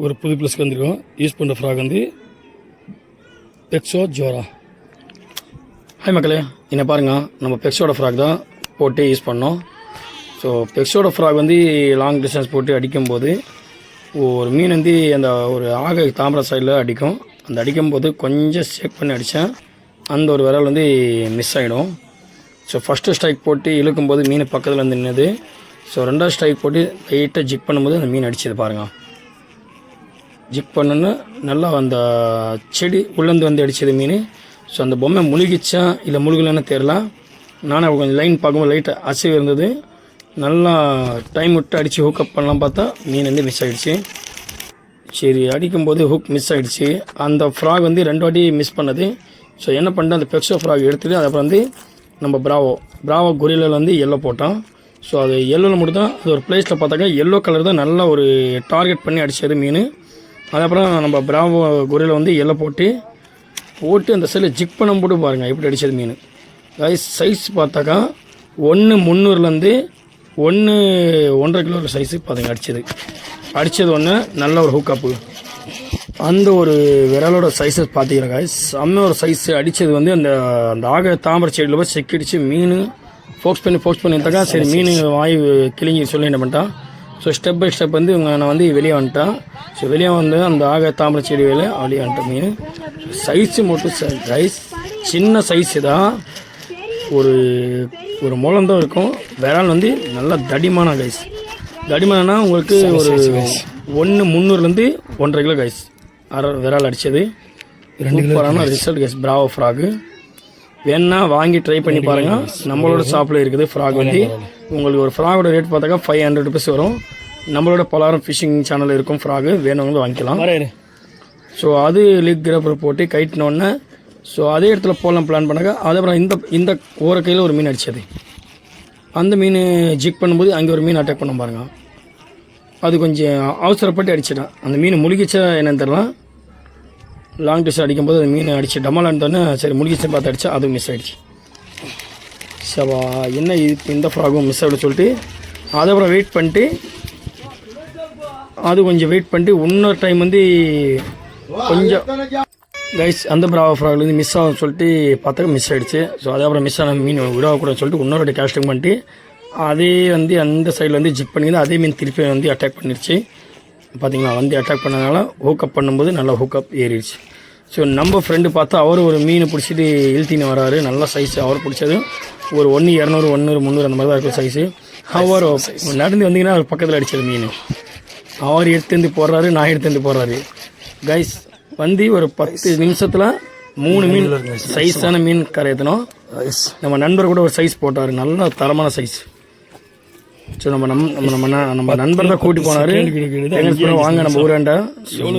ஒரு புது ப்ளஸ்க்கு வந்திருக்கோம். யூஸ் பண்ணுற ஃப்ராக் வந்து பெக்ஸோ ஜோரா. ஹாய் மக்களே, என்ன பாருங்கள், நம்ம பெக்ஸோட ஃப்ராக் தான் போட்டு யூஸ் பண்ணோம். ஸோ பெக்ஸோட ஃப்ராக் வந்து லாங் டிஸ்டன்ஸ் போட்டு அடிக்கும்போது ஒரு மீன் வந்து அந்த ஒரு தாமரை சைடில் அடிக்கும். அந்த அடிக்கும்போது கொஞ்சம் ஷேக் பண்ணி அடித்தேன், அந்த ஒரு விரல் வந்து மிஸ் ஆகிடும். ஸோ ஃபஸ்ட்டு ஸ்ட்ரைக் போட்டு இழுக்கும்போது மீன் பக்கத்தில் வந்து நின்னது. ஸோ ரெண்டாவது ஸ்ட்ரைக் போட்டு லைட்டாக ஜிக் பண்ணும்போது அந்த மீன் அடிச்சது பாருங்கள். ஜிக் பண்ணுன்னு நல்லா அந்த செடி உள்ளேருந்து வந்து அடித்தது மீன். ஸோ அந்த பொம்மை முழுகிச்சா இல்லை முழுகலன்னு தெரில. நானும் கொஞ்சம் லைன் பார்க்கும்போது லைட்டாக அசைவு இருந்தது. நல்லா டைம் விட்டு அடித்து ஹூக்கப் பண்ணலாம் பார்த்தா மீன் வந்து மிஸ் ஆகிடுச்சு. சரி, அடிக்கும்போது ஹூக் மிஸ் ஆகிடுச்சு. அந்த ஃப்ராக் வந்து 2 வாட்டி மிஸ் பண்ணது. ஸோ என்ன பண்ணிட்டேன், அந்த பெக்ஸோ ஃப்ராக் எடுத்துகிட்டு அதுக்கப்புறம் வந்து நம்ம பிராவோ கொரில்லாவில் வந்து எல்லோ போட்டோம். ஸோ அது எல்லோவில் மட்டும் தான் அது ஒரு பிளேஸில் பார்த்தாக்கா எல்லோ கலர் தான் நல்லா ஒரு டார்கெட் பண்ணி அடித்தது மீன். அதுக்கப்புறம் நம்ம பிராவோ கொரில்லா வந்து எல்லோ போட்டு அந்த சைடில் ஜிக் பண்ண போட்டு பாருங்கள் எப்படி அடித்தது மீன். அதாவது சைஸ் பார்த்தாக்கா 1.300 1.5 கிலோ சைஸு பார்த்துங்க அடித்தது ஒன்று நல்ல ஒரு ஹூக்கப்பு. அந்த ஒரு விரலோட சைஸஸ் பார்த்திங்கன்னா செம்ம ஒரு சைஸ் அடித்தது வந்து அந்த தாமரை செடியில் போய் செக்கிடிச்சு மீன் ஃபோக்ஸ் பண்ணி இருந்தாக்கா சரி மீன் வாய் கிளிங்கி சொல்லி என்ன பண்ணிட்டான். ஸோ ஸ்டெப் பை ஸ்டெப் வந்து நான் வந்து வெளியே வந்துட்டேன். ஸோ வெளியே வந்து அந்த தாமரை செடி வெளியே வந்துட்டேன். மீன் சைஸு மட்டும் சைஸ் சின்ன சைஸு தான், ஒரு முழந்தான் இருக்கும். விரால் வந்து நல்லா தடிமான கைஸ். தடிமானா உங்களுக்கு ஒரு 1.300 1.5 கிலோ கைஸ் விரால் அடித்தது. 2 kilo result guys. Bravo frock வேணா வாங்கி ட்ரை பண்ணி பாருங்கள். நம்மளோட ஷாப்பில் இருக்குது ஃப்ராக் வந்து. உங்களுக்கு ஒரு ஃப்ராகோட ரேட் பார்த்தாக்கா 500 ருபீஸ் வரும். நம்மளோட பலாரம் ஃபிஷிங் சேனல் இருக்கும் ஃப்ராகு, வேணுங்க வாங்கிக்கலாம். ஸோ அது லிக் கிரப்பர் போட்டு கைட்டினோடனே ஸோ அதே இடத்துல போகலாம் பிளான் பண்ணாங்க. அதுக்கப்புறம் இந்த ஓர கையில் ஒரு மீன் அடித்தது. அந்த மீன் ஜிக் பண்ணும்போது அங்கே ஒரு மீன் அட்டாக் பண்ண பாருங்கள். அது கொஞ்சம் அவசரப்பட்டு அடிச்சிட்டேன். அந்த மீன் முழுகிச்சா என்னன்னு தெரியலாம். லாங் டிஸ்டன்ஸ் அடிக்கும்போது அந்த மீன் அடிச்சு டமாலான்ட்டோன்னே சரி முழுகிச்சேன்னு பார்த்து அடித்தா அதுவும் மிஸ் ஆகிடுச்சு. சவா என்ன இப்போ இந்த ஃப்ராகும் மிஸ் ஆகிடும் சொல்லிட்டு அதுக்கப்புறம் வெயிட் பண்ணிட்டு இன்னொரு டைம் வந்து கொஞ்சம் கைஸ் அந்த பிராவோ ஃப்ராக்ல வந்து மிஸ் ஆகும் சொல்லிட்டு பார்த்தா மிஸ் ஆகிடுச்சு. ஸோ அதுக்கப்புறம் மிஸ் ஆன மீன் விடாகக்கூடாதுன்னு சொல்லிட்டு இன்னொரு கேஸ்டிங் பண்ணிட்டு அதே வந்து அந்த சைடில் வந்து ஜிக் பண்ணி அதே மீன் திருப்பி வந்து அட்டாக் பண்ணிடுச்சு. பார்த்தீங்களா, வந்து அட்டாக் பண்ணதுனால ஹூக்கப் பண்ணும்போது நல்லா ஹூக்கப் ஏறிடுச்சு. ஸோ நம்ம ஃப்ரெண்டு பார்த்தா அவர் ஒரு மீனை பிடிச்சிட்டு இழுத்தின்னு வராரு. நல்ல சைஸு. அவர் பிடிச்சது ஒரு 1.200 1.300 அந்த மாதிரி தான் இருக்கும் சைஸு. அவர் நடந்து வந்தீங்கன்னா அவர் பக்கத்தில் அடித்தது மீன். அவர் எடுத்துருந்து போடுறாரு, நான் எடுத்துருந்து போடுறாரு. கைஸ் வந்து ஒரு 10 நிமிஷத்தில் 3 மீன் சைஸான மீன் கரையத்தணும். நம்ம நண்பர் கூட ஒரு சைஸ் போட்டார், நல்ல தரமான சைஸ். ஸோ நம்ம நண்பர் தான் கூட்டி போனார். வாங்க நம்ம ஊராண்டா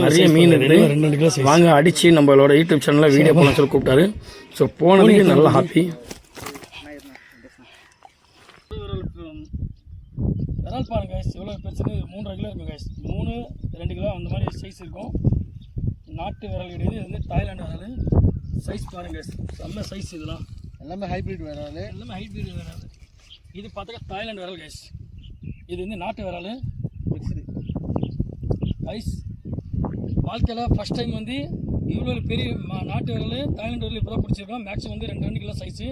நிறைய மீன் இருக்குது, வாங்க அடித்து நம்மளோட யூடியூப் சேனலில் வீடியோ போகலான்னு சொல்லி கூப்பிட்டாரு. ஸோ போனதுக்கு நல்லா ஹாப்பி. விரால் பாருங்க கைஸ், எவ்வளோ பெருசு, 3.5 கிலோ இருக்கும் கைஸ். 3-2 கிலோ அந்த மாதிரி சைஸ் இருக்கும். நாட்டு விரல் கிடையாது, இது வந்து தாய்லாண்டு விரல். சைஸ் பாருங்க கைஸ், செம்ம சைஸ். இதெல்லாம் எல்லாமே ஹைப்ரிட் விரல். இது பார்த்தாக்கா தாய்லாண்டு விரல் கைஸ். இது வந்து நாட்டு விரல் கைஸ். வாழ்க்கையில் ஃபஸ்ட் டைம் வந்து இவ்வளோ பெரிய நாட்டு விரல் தாய்லாண்டு விரல் இப்போ தான் பிடிச்சிருக்கோம். மேக்ஸிமம் வந்து 2 கிலோ சைஸு.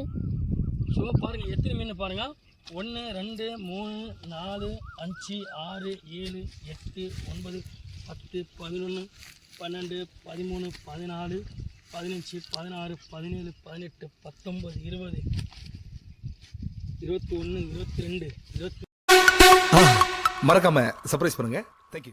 ஸோ பாருங்கள் எத்தனை மீன் பாருங்கள். 1 2 3 4 5 6 7 8 9 10 11 12 13 14 15 16 17 18 19 20 21 22 20. மறக்காம சர்ப்ரைஸ் பண்ணுங்க. தேங்க்யூ.